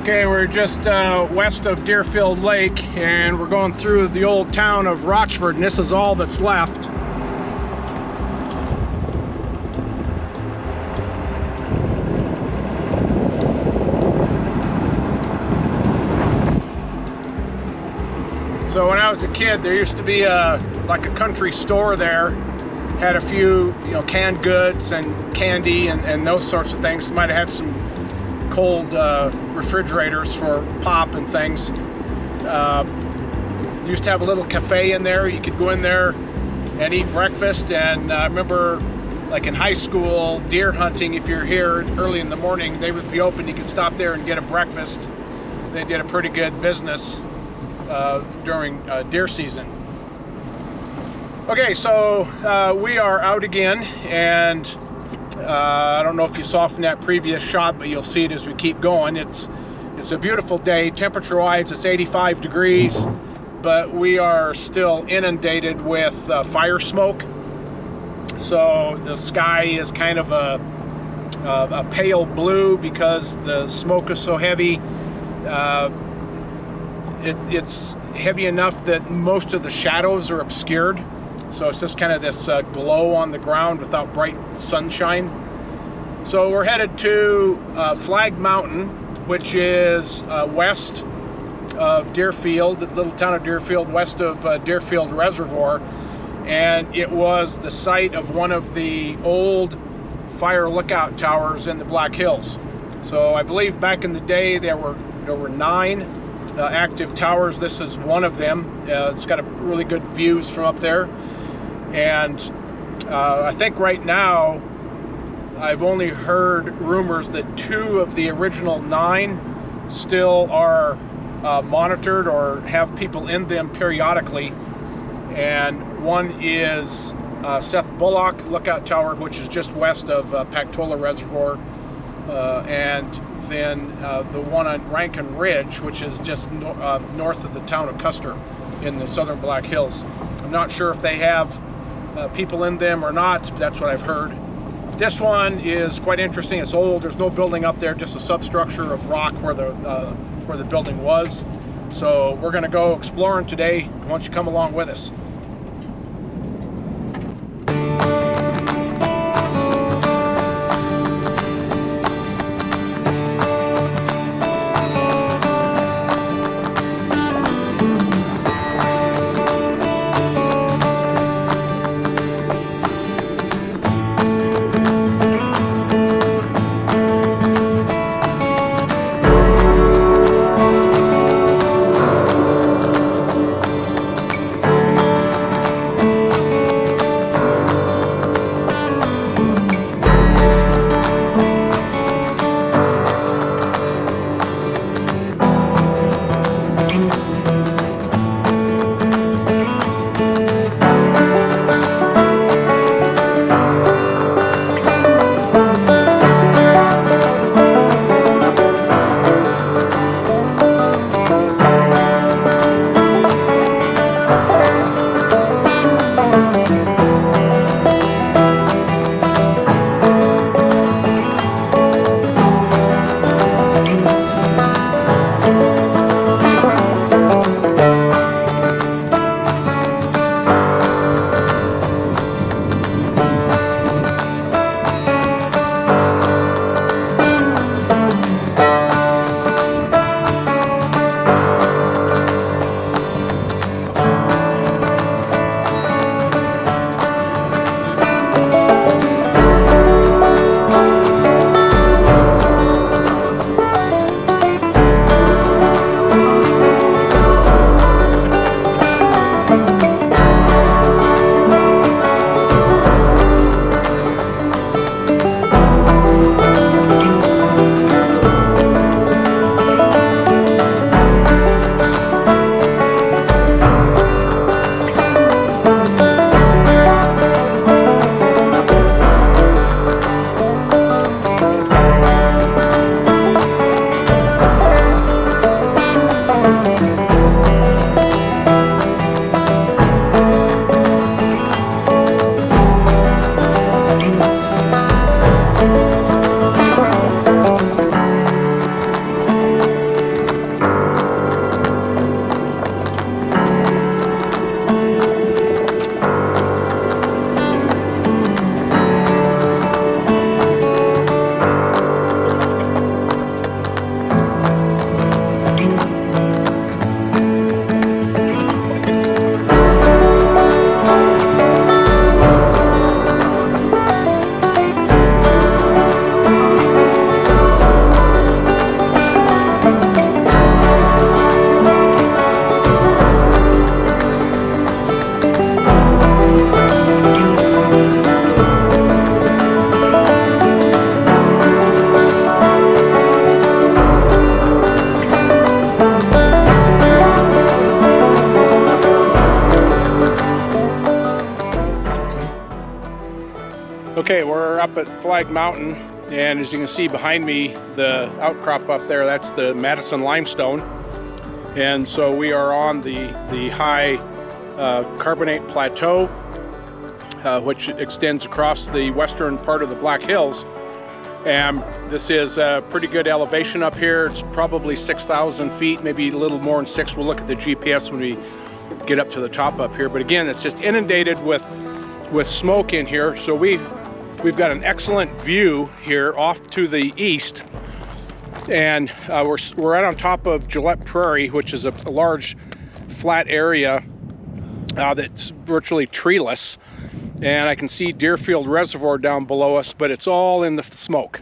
Okay, we're just west of Deerfield Lake, and we're going through the old town of Rochford, and this is all that's left. So when I was a kid, there used to be like a country store there. Had a few, canned goods and candy and those sorts of things. Might have had some cold refrigerators for pop and things. Used to have a little cafe in there. You could go in there and eat breakfast. And I remember, like in high school, deer hunting. If you're here early in the morning, they would be open. You could stop there and get a breakfast. They did a pretty good business during deer season. Okay, so we are out again, and I don't know if you saw from that previous shot, but you'll see it as we keep going. It's a beautiful day. Temperature-wise, it's 85 degrees, but we are still inundated with fire smoke. So the sky is kind of a pale blue because the smoke is so heavy. It's heavy enough that most of the shadows are obscured. So it's just kind of this glow on the ground without bright sunshine. So we're headed to Flag Mountain, which is west of Deerfield, the little town of Deerfield, west of Deerfield Reservoir. And it was the site of one of the old fire lookout towers in the Black Hills. So I believe back in the day there were 9 active towers. This is one of them. It's got a really good views from up there. And I think right now I've only heard rumors that 2 of the original 9 still are monitored or have people in them periodically. And one is Seth Bullock Lookout Tower, which is just west of Pactola Reservoir, and then the one on Rankin Ridge, which is just north of the town of Custer in the southern Black Hills. I'm not sure if they have people in them or not. That's what I've heard. This one is quite interesting. It's old. There's no building up there, just a substructure of rock where the building was. So we're going to go exploring today. Why don't you come along with us? Okay, we're up at Flag Mountain, and as you can see behind me, the outcrop up there, that's the Madison limestone. And so we are on the high carbonate plateau, which extends across the western part of the Black Hills. And this is a pretty good elevation up here. It's probably 6,000 feet, maybe a little more than 6. We'll look at the GPS when we get up to the top up here. But again, it's just inundated with smoke in here. So we've got an excellent view here off to the east, and we're right on top of Gillette Prairie, which is a large flat area that's virtually treeless, and I can see Deerfield Reservoir down below us, but it's all in the smoke.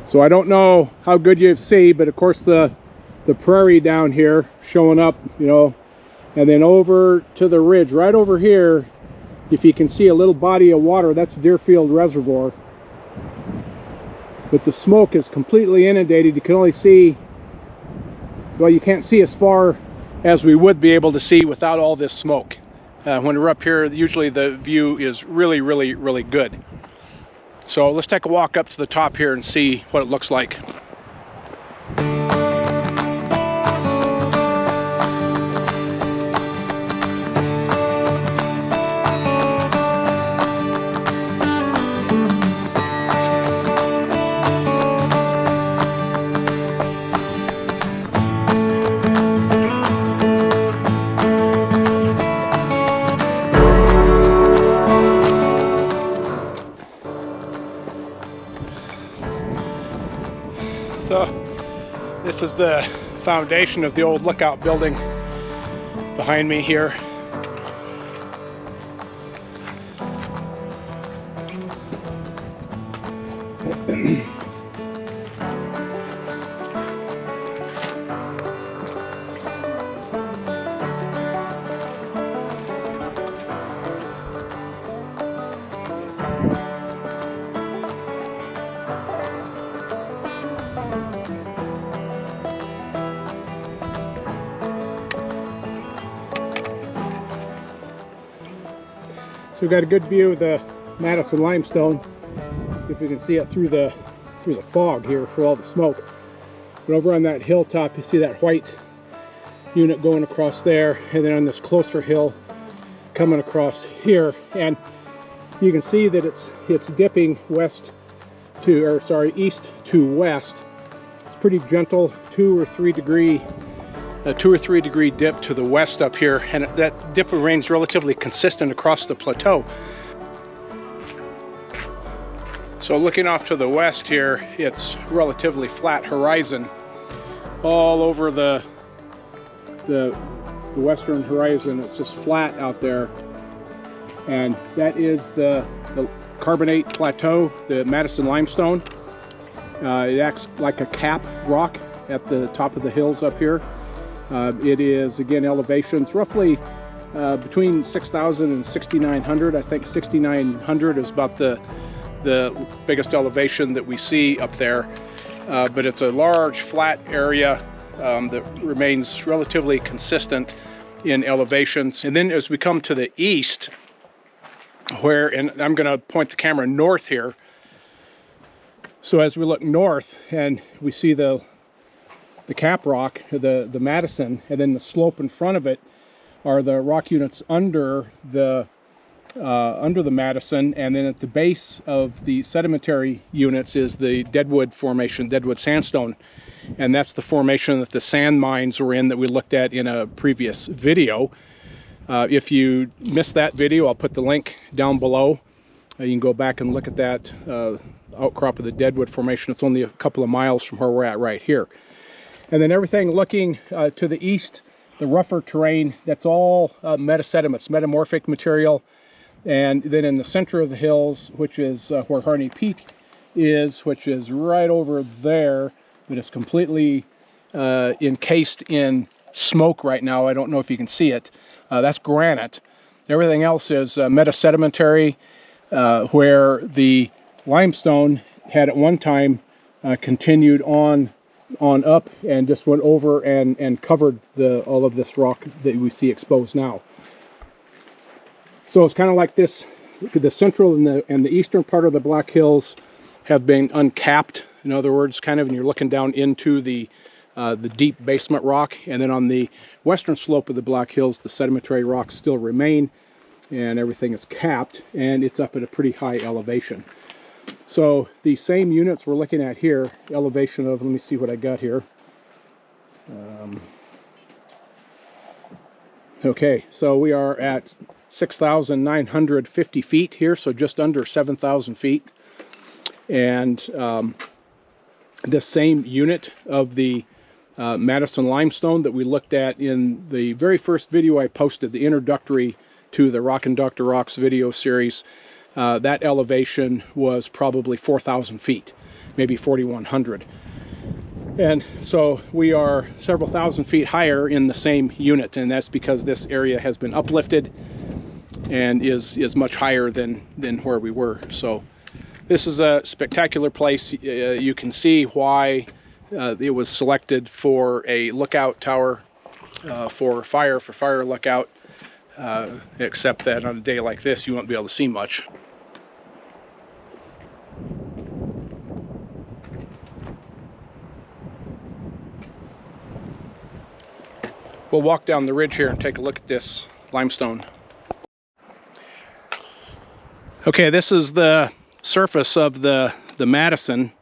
So I don't know how good you see, but of course the prairie down here showing up, you know, and then over to the ridge right over here, if you can see a little body of water, that's Deerfield Reservoir. But the smoke is completely inundated. You can only see, well, you can't see as far as we would be able to see without all this smoke. When we're up here, usually the view is really, really, really good. So let's take a walk up to the top here and see what it looks like. So this is the foundation of the old lookout building behind me here. So we've got a good view of the Madison limestone, if you can see it through the fog here for all the smoke. But over on that hilltop, you see that white unit going across there, and then on this closer hill coming across here, and you can see that it's dipping east to west. It's pretty gentle, 2 or 3 degree dip to the west up here, and that dip remains relatively consistent across the plateau. So looking off to the west here, it's relatively flat horizon all over the western horizon. It's just flat out there, and that is the carbonate plateau, the Madison limestone. It acts like a cap rock at the top of the hills up here. It is, again, elevations roughly between 6,000 and 6,900. I think 6,900 is about the biggest elevation that we see up there. But it's a large flat area that remains relatively consistent in elevations. And then as we come to the east, and I'm going to point the camera north here. So as we look north and we see the cap rock, the Madison, and then the slope in front of it are the rock units under the Madison, and then at the base of the sedimentary units is the Deadwood Formation, Deadwood Sandstone, and that's the formation that the sand mines were in that we looked at in a previous video. If you missed that video, I'll put the link down below. You can go back and look at that outcrop of the Deadwood Formation. It's only a couple of miles from where we're at right here. And then everything looking to the east, the rougher terrain, that's all metasediments, metamorphic material. And then in the center of the hills, which is where Harney Peak is, which is right over there, but it's completely encased in smoke right now. I don't know if you can see it. That's granite. Everything else is metasedimentary, where the limestone had at one time continued on on up and just went over and covered all of this rock that we see exposed now. So it's kind of like this. The central and the eastern part of the Black Hills have been uncapped. In other words, kind of, and you're looking down into the deep basement rock. And then on the western slope of the Black Hills, the sedimentary rocks still remain, and everything is capped, and it's up at a pretty high elevation. So the same units we're looking at here, elevation of, let me see what I got here. Okay, so we are at 6,950 feet here, so just under 7,000 feet. And the same unit of the Madison limestone that we looked at in the very first video I posted, the introductory to the Rockin' Dr. Rocks video series, that elevation was probably 4,000 feet, maybe 4,100. And so we are several thousand feet higher in the same unit, and that's because this area has been uplifted and is much higher than where we were. So this is a spectacular place. You can see why it was selected for a lookout tower for fire lookout, except that on a day like this you won't be able to see much. We'll walk down the ridge here and take a look at this limestone. Okay, this is the surface of the Madison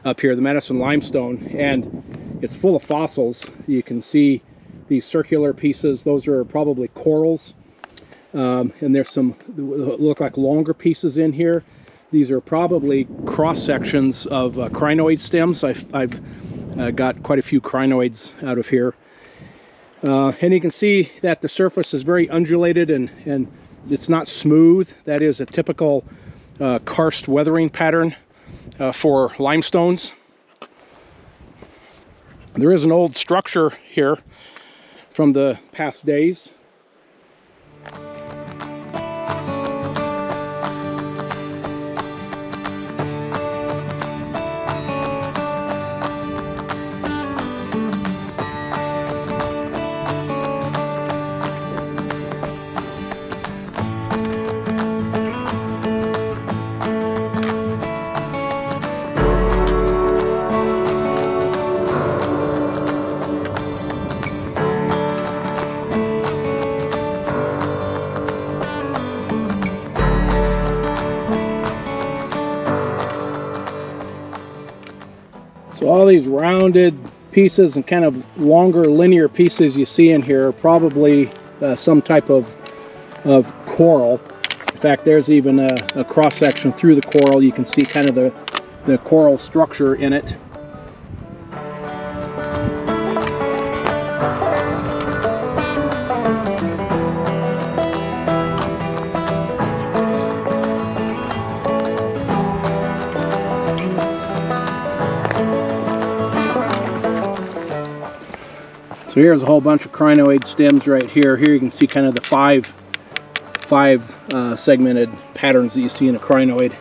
up here, the Madison limestone, and it's full of fossils. You can see these circular pieces. Those are probably corals, and there's some look like longer pieces in here. These are probably cross sections of crinoid stems. I've got quite a few crinoids out of here. And you can see that the surface is very undulated and it's not smooth. That is a typical karst weathering pattern for limestones. There is an old structure here from the past days. So all these rounded pieces and kind of longer linear pieces you see in here are probably some type of coral. In fact, there's even a cross section through the coral. You can see kind of the coral structure in it. So here's a whole bunch of crinoid stems right here. Here you can see kind of the five segmented patterns that you see in a crinoid.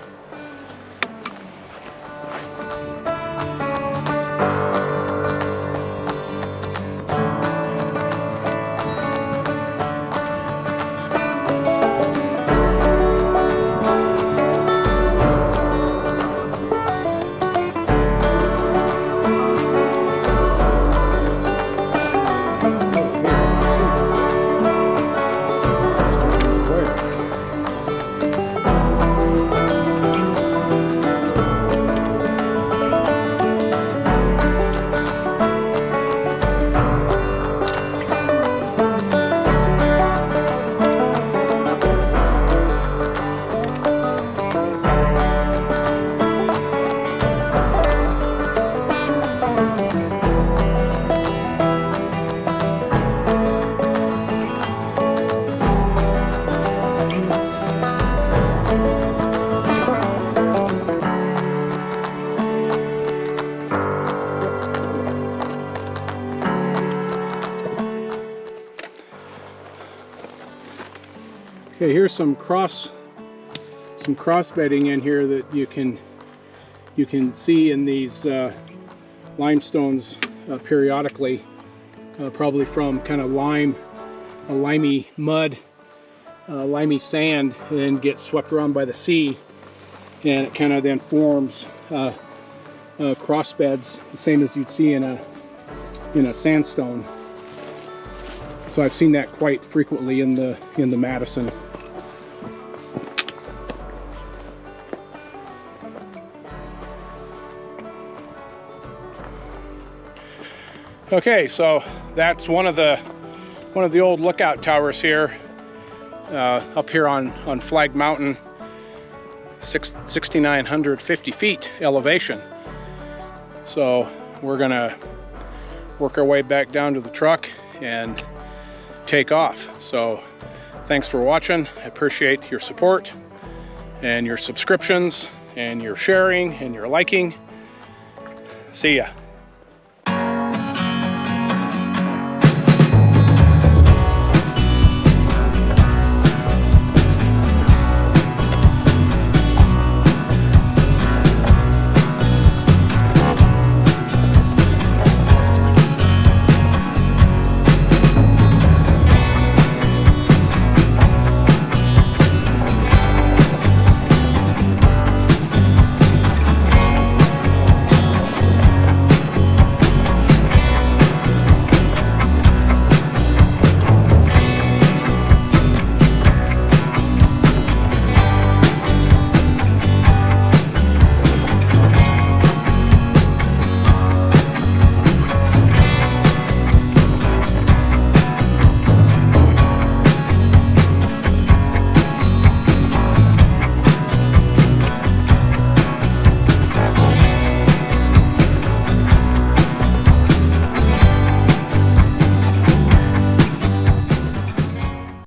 Okay, here's some cross bedding in here that you can see in these limestones periodically, probably from kind of limey mud, limey sand, and then gets swept around by the sea, and it kind of then forms cross beds, the same as you'd see in a sandstone. So I've seen that quite frequently in the Madison. Okay, so that's one of the old lookout towers here, up here on Flag Mountain, 6,950 feet elevation. So we're gonna work our way back down to the truck and take off. So thanks for watching. I appreciate your support and your subscriptions and your sharing and your liking. See ya.